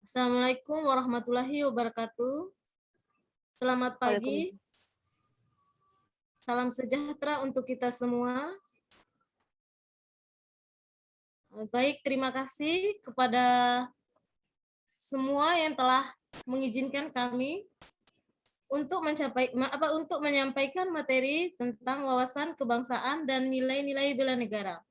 Assalamualaikum warahmatullahi wabarakatuh. Selamat pagi, Waalaikumsalam. salam sejahtera untuk kita semua. Baik, terima kasih kepada semua yang telah mengizinkan kami untuk menyampaikan materi tentang wawasan kebangsaan dan nilai-nilai bela negara.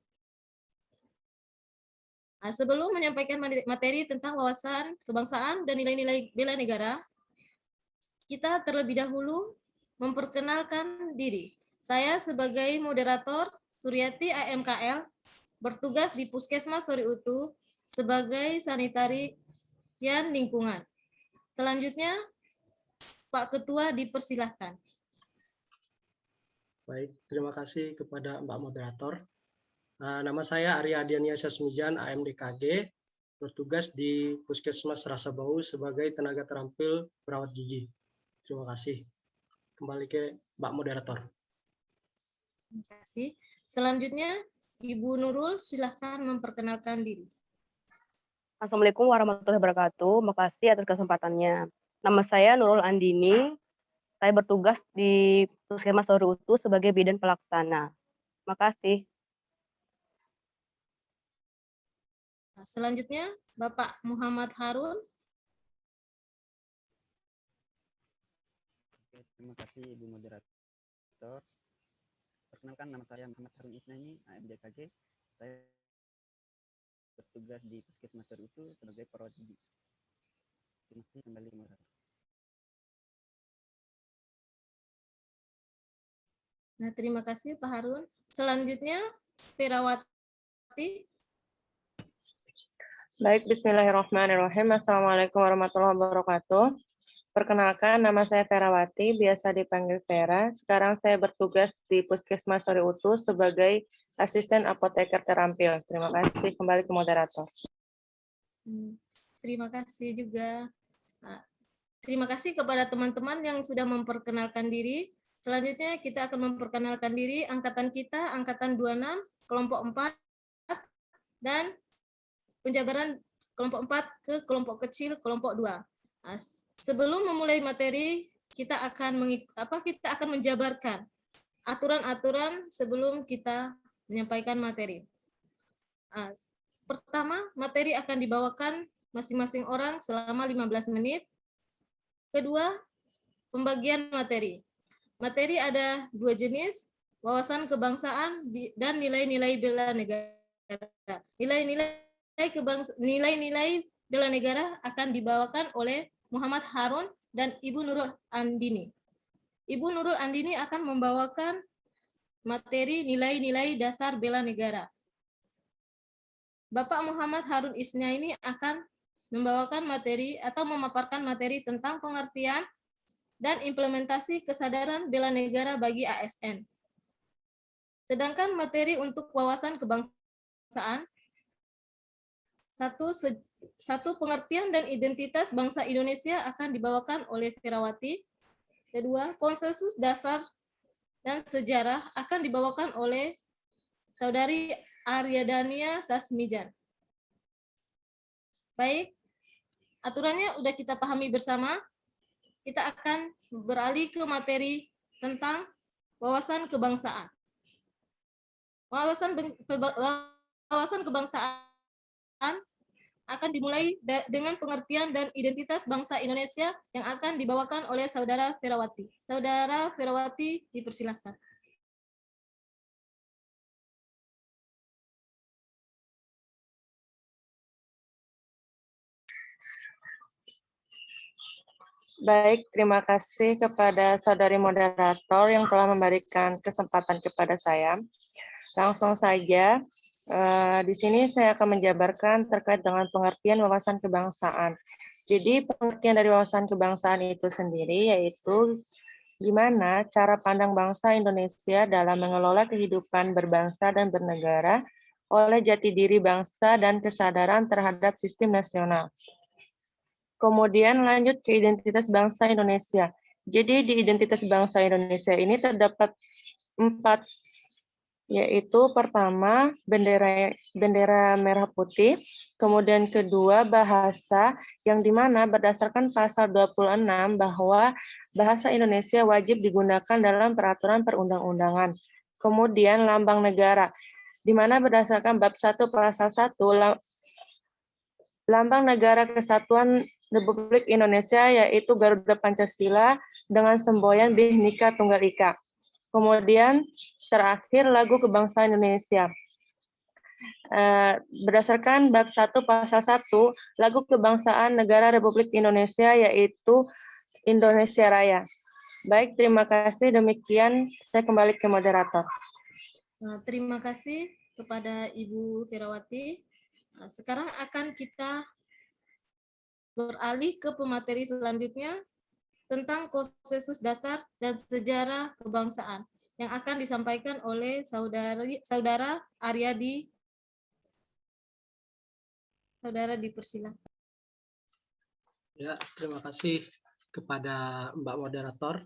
Nah, sebelum menyampaikan materi tentang wawasan kebangsaan dan nilai-nilai bela negara, kita terlebih dahulu memperkenalkan diri. Saya sebagai moderator Suryati AMKL bertugas di Puskesmas Sori Utu sebagai sanitarian lingkungan. Selanjutnya, Pak Ketua dipersilahkan. Baik, terima kasih kepada Mbak Moderator. Nama saya Arya Adiania Sasmijan, AMDKG, bertugas di Puskesmas Rasabau sebagai tenaga terampil perawat gigi. Terima kasih. Kembali ke Mbak Moderator. Terima kasih. Selanjutnya, Ibu Nurul, silahkan memperkenalkan diri. Assalamualaikum warahmatullahi wabarakatuh. Makasih atas kesempatannya. Nama saya Nurul Andini. Saya bertugas di Puskesmas Sori Utu sebagai bidan pelaksana. Makasih. Selanjutnya, Bapak Muhammad Harun. Terima kasih Ibu Moderator. Perkenalkan, nama saya Muhammad Harun Isnani, AMDKG. Saya bertugas di Puskesmas Sori Utu sebagai perawat gigi. Terima kasih, kembali ke moderator. Nah, terima kasih Pak Harun. Selanjutnya, Ferawati. Baik, bismillahirrahmanirrahim. Assalamualaikum warahmatullahi wabarakatuh. Perkenalkan, nama saya Ferawati, biasa dipanggil Vera. Sekarang saya bertugas di Puskesmas Sori Utu sebagai asisten apoteker terampil. Terima kasih, kembali ke moderator. Terima kasih juga. Terima kasih kepada teman-teman yang sudah memperkenalkan diri. Selanjutnya kita akan memperkenalkan diri angkatan kita, angkatan 26, kelompok 4, dan penjabaran kelompok 4 ke kelompok kecil, kelompok 2. Nah, sebelum memulai materi, kita akan menjabarkan aturan-aturan sebelum kita menyampaikan materi. Nah, pertama, materi akan dibawakan masing-masing orang selama 15 menit. Kedua, pembagian materi. Materi ada 2 jenis, wawasan kebangsaan dan nilai-nilai bela negara. Nilai-nilai bela negara akan dibawakan oleh Muhammad Harun dan Ibu Nurul Andini. Ibu Nurul Andini akan membawakan materi nilai-nilai dasar bela negara. Bapak Muhammad Harun Isnaini akan membawakan materi atau memaparkan materi tentang pengertian dan implementasi kesadaran bela negara bagi ASN. Sedangkan materi untuk wawasan kebangsaan, satu pengertian dan identitas bangsa Indonesia akan dibawakan oleh Ferawati. Kedua, konsensus dasar dan sejarah akan dibawakan oleh Saudari Aryadania Sasmijan. Baik, aturannya sudah kita pahami bersama. Kita akan beralih ke materi tentang wawasan kebangsaan. Wawasan kebangsaan akan dimulai dengan pengertian dan identitas bangsa Indonesia yang akan dibawakan oleh Saudara Ferawati. Saudara Ferawati, dipersilahkan. Baik, terima kasih kepada saudari moderator yang telah memberikan kesempatan kepada saya. Langsung saja, di sini saya akan menjabarkan terkait dengan pengertian wawasan kebangsaan. Jadi pengertian dari wawasan kebangsaan itu sendiri yaitu gimana cara pandang bangsa Indonesia dalam mengelola kehidupan berbangsa dan bernegara oleh jati diri bangsa dan kesadaran terhadap sistem nasional. Kemudian lanjut ke identitas bangsa Indonesia. Jadi di identitas bangsa Indonesia ini terdapat 4 yaitu pertama bendera merah putih, kemudian kedua bahasa, yang dimana berdasarkan pasal 26 bahwa bahasa Indonesia wajib digunakan dalam peraturan perundang-undangan. Kemudian lambang negara, di mana berdasarkan bab 1 pasal 1 lambang negara kesatuan Republik Indonesia yaitu Garuda Pancasila dengan semboyan Bhinneka Tunggal Ika. Kemudian terakhir lagu kebangsaan Indonesia. Berdasarkan bab 1 pasal 1 lagu kebangsaan negara Republik Indonesia yaitu Indonesia Raya. Baik, terima kasih. Demikian saya kembali ke moderator. Terima kasih kepada Ibu Firawati. Sekarang akan kita beralih ke pemateri selanjutnya tentang konsensus dasar dan sejarah kebangsaan yang akan disampaikan oleh Saudara Aryadi. Saudara dipersilakan. Ya, terima kasih kepada Mbak Moderator.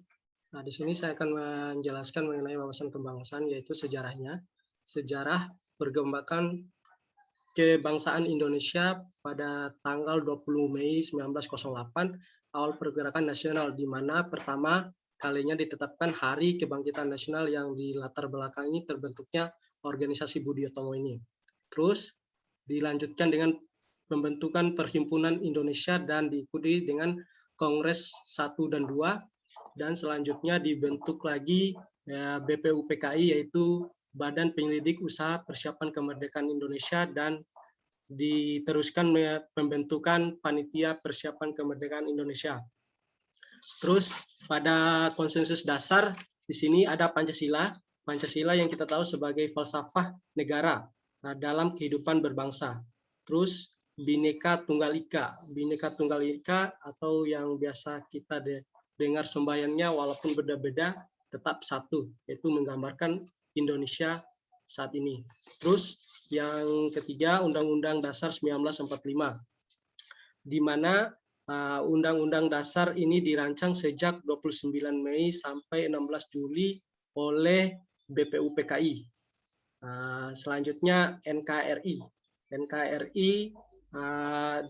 Nah, di sini saya akan menjelaskan mengenai wawasan kebangsaan, yaitu sejarahnya. Sejarah perkembangan kebangsaan Indonesia pada tanggal 20 Mei 1908, awal pergerakan nasional, di mana pertama kalinya ditetapkan Hari Kebangkitan Nasional yang di latar belakangi terbentuknya organisasi Budi Utomo ini. Terus dilanjutkan dengan pembentukan Perhimpunan Indonesia dan diikuti dengan Kongres 1 dan 2, dan selanjutnya dibentuk lagi BPUPKI, yaitu Badan Penyelidik Usaha Persiapan Kemerdekaan Indonesia, dan diteruskan pembentukan Panitia Persiapan Kemerdekaan Indonesia. Terus pada konsensus dasar di sini ada Pancasila. Pancasila yang kita tahu sebagai falsafah negara dalam kehidupan berbangsa. Terus Bhinneka Tunggal Ika. Bhinneka Tunggal Ika atau yang biasa kita dengar sembayannya walaupun beda-beda tetap satu, yaitu menggambarkan Indonesia saat ini. Terus yang ketiga Undang-Undang Dasar 1945, di mana Undang-Undang Dasar ini dirancang sejak 29 Mei sampai 16 Juli oleh BPUPKI. Selanjutnya NKRI. NKRI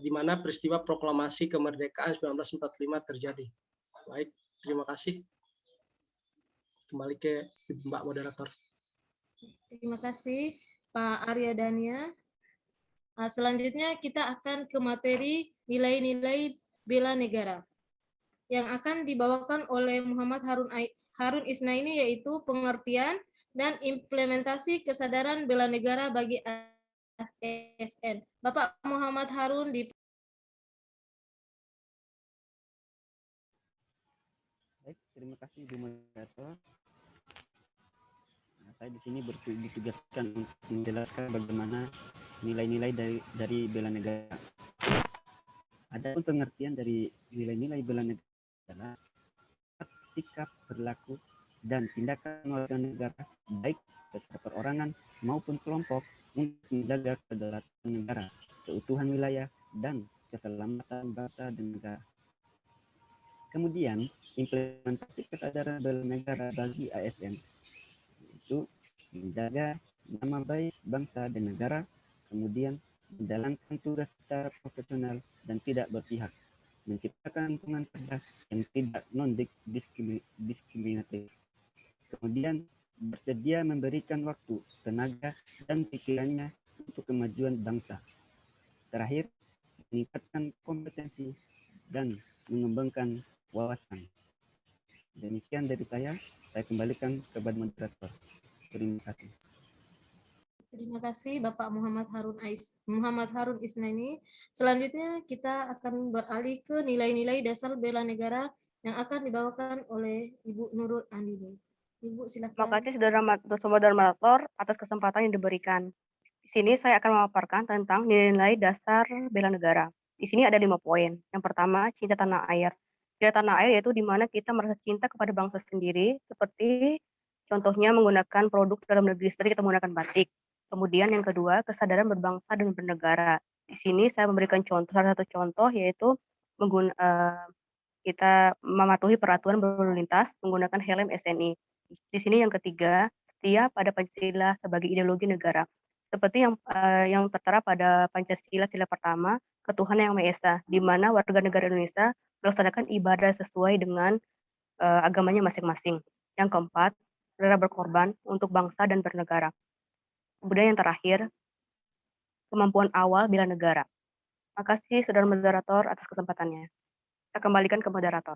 di mana peristiwa proklamasi kemerdekaan 1945 terjadi. Baik, terima kasih. Kembali ke Mbak Moderator. Terima kasih Pak Arya Dania. Selanjutnya kita akan ke materi nilai-nilai bela negara yang akan dibawakan oleh Muhammad Harun Isnaini, yaitu pengertian dan implementasi kesadaran bela negara bagi ASN. Bapak Muhammad Harun di Baik, terima kasih Bu Moderator. Saya di sini ditugaskan untuk menjelaskan bagaimana nilai-nilai dari bela negara. Ada pengertian dari nilai-nilai bela negara, sikap, perilaku, dan tindakan warga negara baik secara perorangan maupun kelompok untuk menjaga kedaulatan negara, keutuhan wilayah, dan keselamatan bangsa dan negara. Kemudian, implementasi kesadaran bela negara bagi ASN, yaitu menjaga nama baik bangsa dan negara, kemudian menjalankan tugas secara profesional dan tidak berpihak, menciptakan lingkungan kerja yang tidak non-diskriminatif, kemudian bersedia memberikan waktu, tenaga, dan pikirannya untuk kemajuan bangsa. Terakhir, meningkatkan kompetensi dan mengembangkan wawasan. Demikian dari saya kembalikan kepada moderator. Terima kasih. Terima kasih Bapak Muhammad Harun Isnaini. Selanjutnya kita akan beralih ke nilai-nilai dasar bela negara yang akan dibawakan oleh Ibu Nurul Andini. Ibu silakan. Terima kasih saudara moderator atas kesempatan yang diberikan. Di sini saya akan memaparkan tentang nilai-nilai dasar bela negara. Di sini ada 5 poin. Yang pertama, cinta tanah air. Cinta tanah air yaitu di mana kita merasa cinta kepada bangsa sendiri, seperti contohnya menggunakan produk dalam negeri, seperti kita menggunakan batik. Kemudian yang kedua, kesadaran berbangsa dan bernegara. Di sini saya memberikan salah satu contoh yaitu kita mematuhi peraturan berlalu lintas menggunakan helm SNI. Di sini yang ketiga, setia pada Pancasila sebagai ideologi negara. Seperti yang tertera pada Pancasila sila pertama, ketuhanan yang Maha Esa, di mana warga negara Indonesia melaksanakan ibadah sesuai dengan agamanya masing-masing. Yang keempat, rela berkorban untuk bangsa dan bernegara. Kemudian yang terakhir, kemampuan awal bela negara. Makasih saudara moderator atas kesempatannya. Saya kembalikan ke moderator.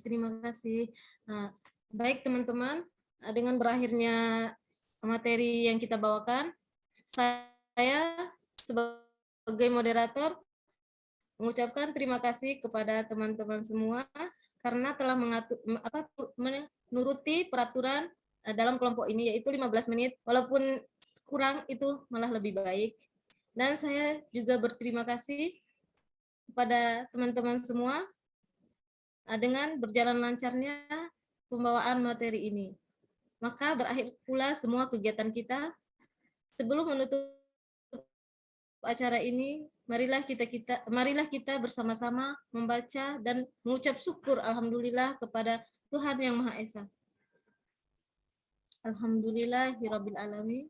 Terima kasih. Nah, baik teman-teman, dengan berakhirnya materi yang kita bawakan, saya sebagai moderator mengucapkan terima kasih kepada teman-teman semua karena telah menuruti peraturan dalam kelompok ini, yaitu 15 menit, walaupun kurang itu malah lebih baik. Dan saya juga berterima kasih kepada teman-teman semua dengan berjalan lancarnya pembawaan materi ini. Maka berakhir pula semua kegiatan kita. Sebelum menutup acara ini, marilah kita bersama-sama membaca dan mengucap syukur alhamdulillah kepada Tuhan Yang Maha Esa. Alhamdulillahirabbil alamin.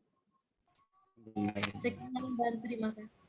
Sekian dan terima kasih.